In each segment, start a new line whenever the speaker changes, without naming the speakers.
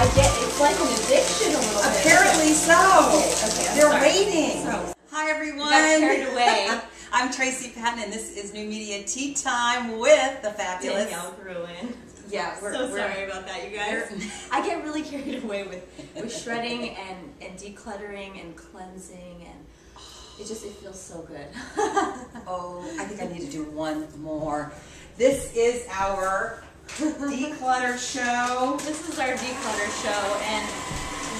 it's like an addiction a little bit.
Apparently so.
Okay,
They're waiting.
So,
hi everyone.
got carried away.
I'm Tracy Pattin and this is New Media Tea Time with the fabulous
Danielle Gruen.
Yeah,
we're sorry about that, you guys. I get really carried away with shredding and decluttering and cleansing, and it feels so good.
Oh, I think I need to do one more. This is our declutter show.
This is our declutter show, and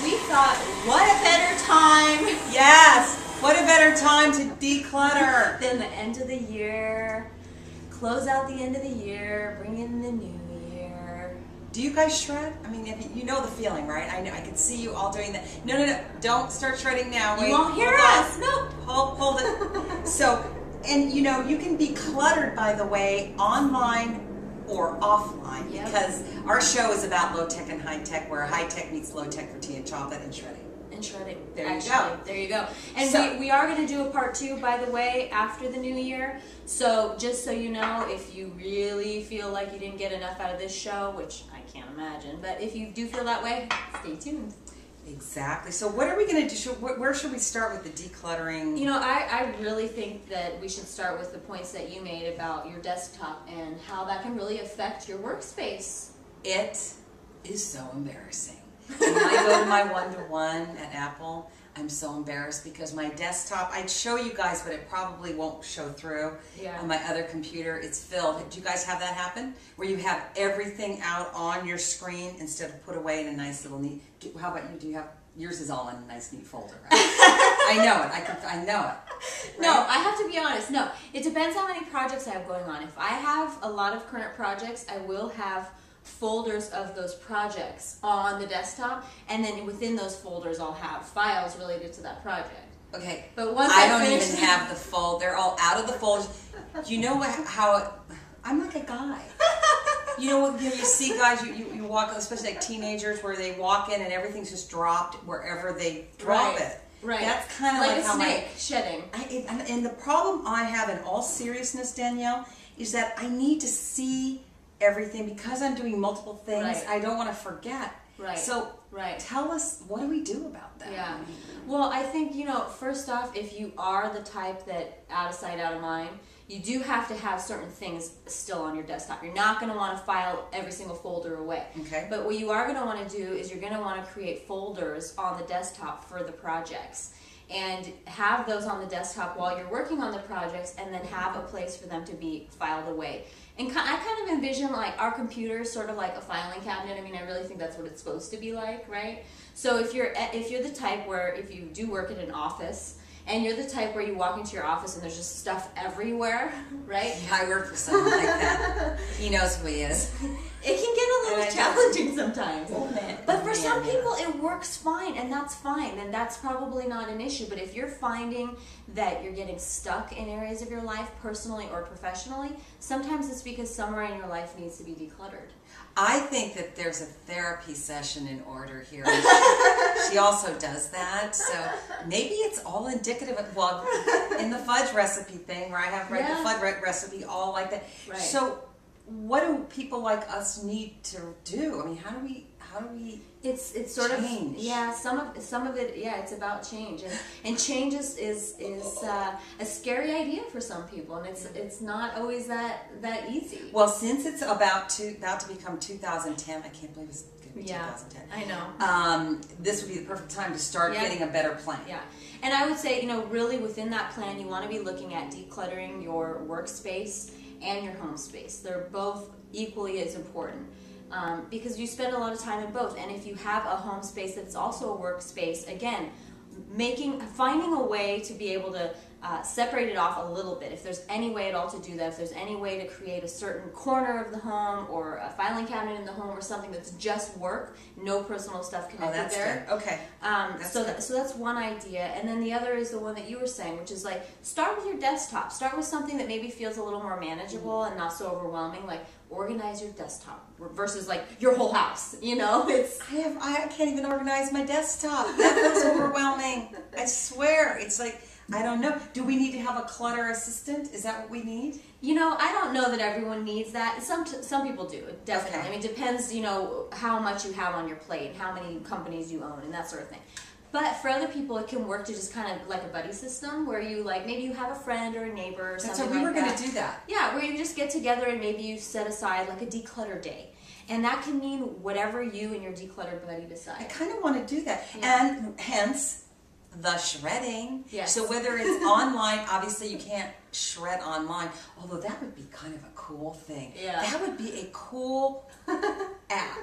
we thought, what a better time.
Yes, what a better time to declutter
than the end of the year. Close out the end of the year, bring in the new year.
Do you guys shred? I mean, you know the feeling, right? I know. I can see you all doing that. No. Don't start shredding now. Wait,
you won't hear us. No.
Hold it. So, and you know, you can be cluttered, by the way, online or offline,
yep.
Because our show is about low tech and high tech, where high tech meets low tech for tea and chocolate and shredding. There you go.
There you go. And so, we are going to do a part 2, by the way, after the new year. So just so you know, if you really feel like you didn't get enough out of this show, which I can't imagine, but if you do feel that way, stay tuned.
Exactly. So what are we going to do? Where should we start with the decluttering?
You know, I really think that we should start with the points that you made about your desktop and how that can really affect your workspace.
It is so embarrassing. When I go to my one-to-one at Apple, I'm so embarrassed because my desktop, I'd show you guys, but it probably won't show through.
Yeah.
On my other computer, it's filled. Do you guys have that happen? Where you have everything out on your screen instead of put away in a nice little neat, how about you? Do you have, yours is all in a nice neat folder, right? I know it. I know it. Right?
No, I have to be honest. No, it depends how many projects I have going on. If I have a lot of current projects, I will have folders of those projects on the desktop, and then within those folders I'll have files related to that project.
Okay,
but once
I don't even have the fold. They're all out of the folders. You know I'm like a guy. You know what? You see guys, you walk, especially like teenagers, where they walk in and everything's just dropped wherever they drop it.
Right.
That's kind of like
a snake shedding.
And the problem I have, in all seriousness, Danielle, is that I need to see everything because I'm doing multiple things.
Right.
I don't want to forget.
Right.
So tell us, what do we do about that?
Yeah. Well, I think, you know, first off, if you are the type that out of sight, out of mind, you do have to have certain things still on your desktop. You're not going to want to file every single folder away.
Okay.
But what you are going to want to do is you're going to want to create folders on the desktop for the projects, and have those on the desktop while you're working on the projects, and then have a place for them to be filed away. And I kind of envision like our computer sort of like a filing cabinet. I mean, I really think that's what it's supposed to be like, right? So if you're the type where, if you do work at an office, and you're the type where you walk into your office and there's just stuff everywhere, right?
Yeah, I work for someone like that. He knows who he is.
It can get a little challenging sometimes. But for some people, it works fine, and that's fine, and that's probably not an issue. But if you're finding that you're getting stuck in areas of your life, personally or professionally, sometimes it's because somewhere in your life needs to be decluttered.
I think that there's a therapy session in order here. She also does that, so maybe it's all indicative of, well, in the fudge recipe thing, where I have the fudge recipe all like that.
Right.
So what do people like us need to do? I mean, how do we
it's sort
change?
Some of it, it's about change, and change is a scary idea for some people, and it's not always that easy.
Well, since it's about to become 2010, I can't believe it's going to be 2010.
I know.
This would be the perfect time to start getting a better plan.
Yeah, and I would say, you know, really within that plan, you want to be looking at decluttering your workspace and your home space. They're both equally as important. Because you spend a lot of time in both, and if you have a home space that's also a workspace, again, finding a way to be able to separate it off a little bit. If there's any way at all to do that, if there's any way to create a certain corner of the home or a filing cabinet in the home or something that's just work, no personal stuff connected there.
Good. Okay.
So that's one idea, and then the other is the one that you were saying, which is like, start with your desktop. Start with something that maybe feels a little more manageable and not so overwhelming. Like, organize your desktop versus like your whole house. You know, I
can't even organize my desktop. That feels overwhelming. I swear, it's like I don't know. Do we need to have a clutter assistant? Is that what we need?
You know, I don't know that everyone needs that. Some people do, definitely.
Okay.
I mean, it depends, you know, how much you have on your plate and how many companies you own and that sort of thing. But for other people, it can work to just kind of like a buddy system where you like, maybe you have a friend or a neighbor or something like that.
So we were going to do that.
Yeah, where you just get together and maybe you set aside like a declutter day. And that can mean whatever you and your declutter buddy decide.
I kind of want to do that.
Yeah.
And hence, the shredding.
Yes.
So whether it's online, obviously you can't shred online, although that would be kind of a cool thing.
Yeah.
That would be a cool app.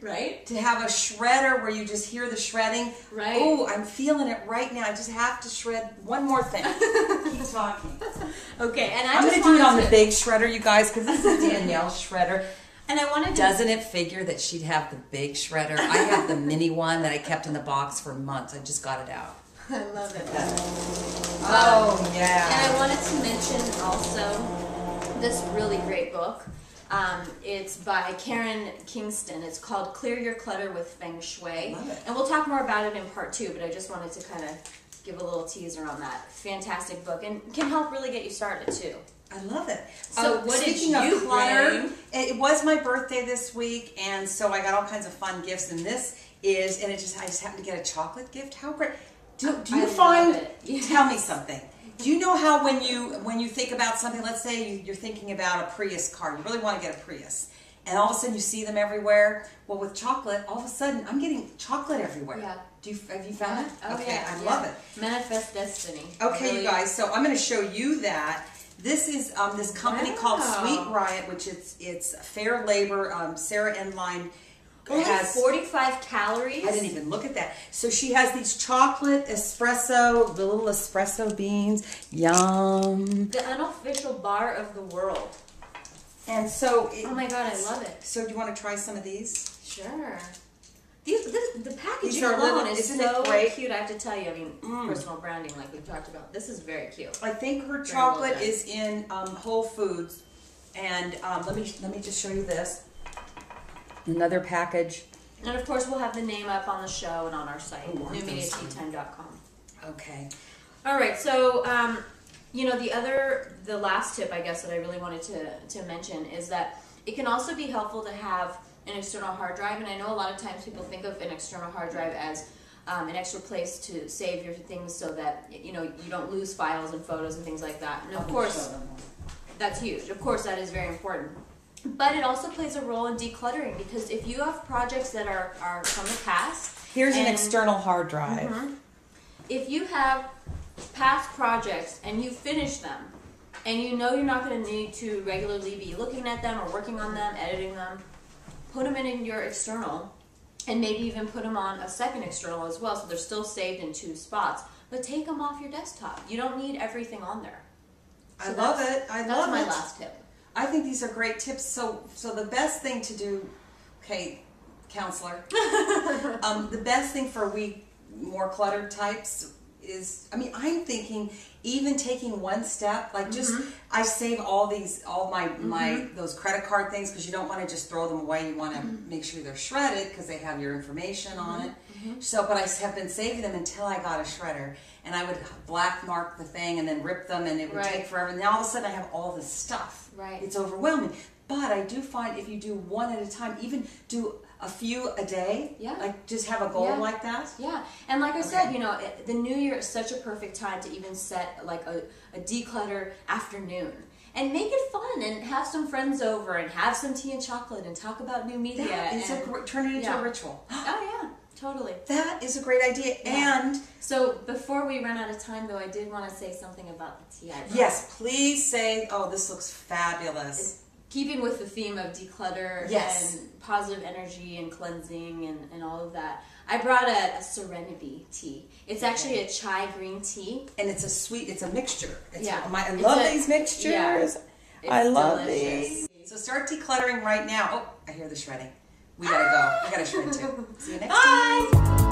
Right?
To have a shredder where you just hear the shredding.
Right.
Oh, I'm feeling it right now. I just have to shred one more thing. Keep talking.
Okay, and
I'm going to do it on the big shredder, you guys, because this is Danielle's shredder.
And I wanted to...
Doesn't it figure that she'd have the big shredder? I have the mini one that I kept in the box for months. I just got it out.
I love it.
Oh, yeah.
And I wanted to mention also this really great book. It's by Karen Kingston. It's called Clear Your Clutter with Feng Shui.
Love it.
And we'll talk more about it in part 2, but I just wanted to kind of give a little teaser on that. Fantastic book and can help really get you started too.
I love it.
So what
speaking
did you
of clutter,
bring?
it was my birthday this week, and so I got all kinds of fun gifts. And this is, and I just happened to get a chocolate gift. How great! Do you
I
find?
love it. Yeah.
Tell me something. Do you know how when you think about something? Let's say you're thinking about a Prius car. You really want to get a Prius, and all of a sudden you see them everywhere. Well, with chocolate, all of a sudden I'm getting chocolate everywhere.
Yeah.
Have you found it?
Oh,
okay,
yeah.
I love it.
Manifest destiny.
Okay,
Really.
you guys, so I'm going to show you that. This is this company called Sweet Riot, which it's fair labor. Sarah Enline
Only
has
45 calories.
I didn't even look at that. So she has these chocolate espresso, the little espresso beans. Yum.
The unofficial bar of the world.
And so
Oh my god, I love it.
So do you want to try some of these?
Sure. The packaging
These are
alone
little-
is
isn't
so
it great?
cute. I have to tell you. I mean, personal branding, like we talked about. This is very cute.
I think her
well
chocolate
done.
is in Whole Foods. And let me just show you this. Another package.
And of course, we'll have the name up on the show and on our site,
Oh, aren't those
newmediateatime.com.
Okay.
All right, so you know, the last tip I guess that I really wanted to mention is that it can also be helpful to have an external hard drive, and I know a lot of times people think of an external hard drive as an extra place to save your things so that you know you don't lose files and photos and things like that. And of course, that's huge. Of course, that is very important. But it also plays a role in decluttering because if you have projects that are from the past,
Here's an
and-
external hard drive.
if you have past projects and you finish them and you know you're not going to need to regularly be looking at them or working on them, editing them, put them in your external and maybe even put them on a second external as well so they're still saved in 2 spots. But take them off your desktop. You don't need everything on there.
I love it. I love it.
That's my last tip.
I think these are great tips. So the best thing to do, okay, counselor, the best thing for more cluttered types is, I mean, I'm thinking even taking one step, like just, I save all my those credit card things because you don't want to just throw them away. You want to make sure they're shredded because they have your information on it. So, but I have been saving them until I got a shredder, and I would black mark the thing and then rip them, and it would take forever. And now all of a sudden I have all this stuff.
Right.
It's overwhelming. But I do find if you do one at a time, even do a few a day, like just have a goal like that.
Yeah, and like I said, you know, the new year is such a perfect time to even set like a declutter afternoon. And make it fun and have some friends over and have some tea and chocolate and talk about new media.
Turn it into a ritual.
Oh yeah, totally.
That is a great idea.
Yeah.
And
so before we run out of time though, I did want to say something about the tea I brought.
yes, please say, oh, this looks fabulous.
Keeping with the theme of declutter and positive energy and cleansing and all of that, I brought a Serenity tea. It's actually a chai green tea.
And it's a mixture. I
It's
love these mixtures.
Yeah,
I love
delicious.
these. So start decluttering right now. Oh, I hear the shredding. We gotta go. We gotta shred too. See you next time.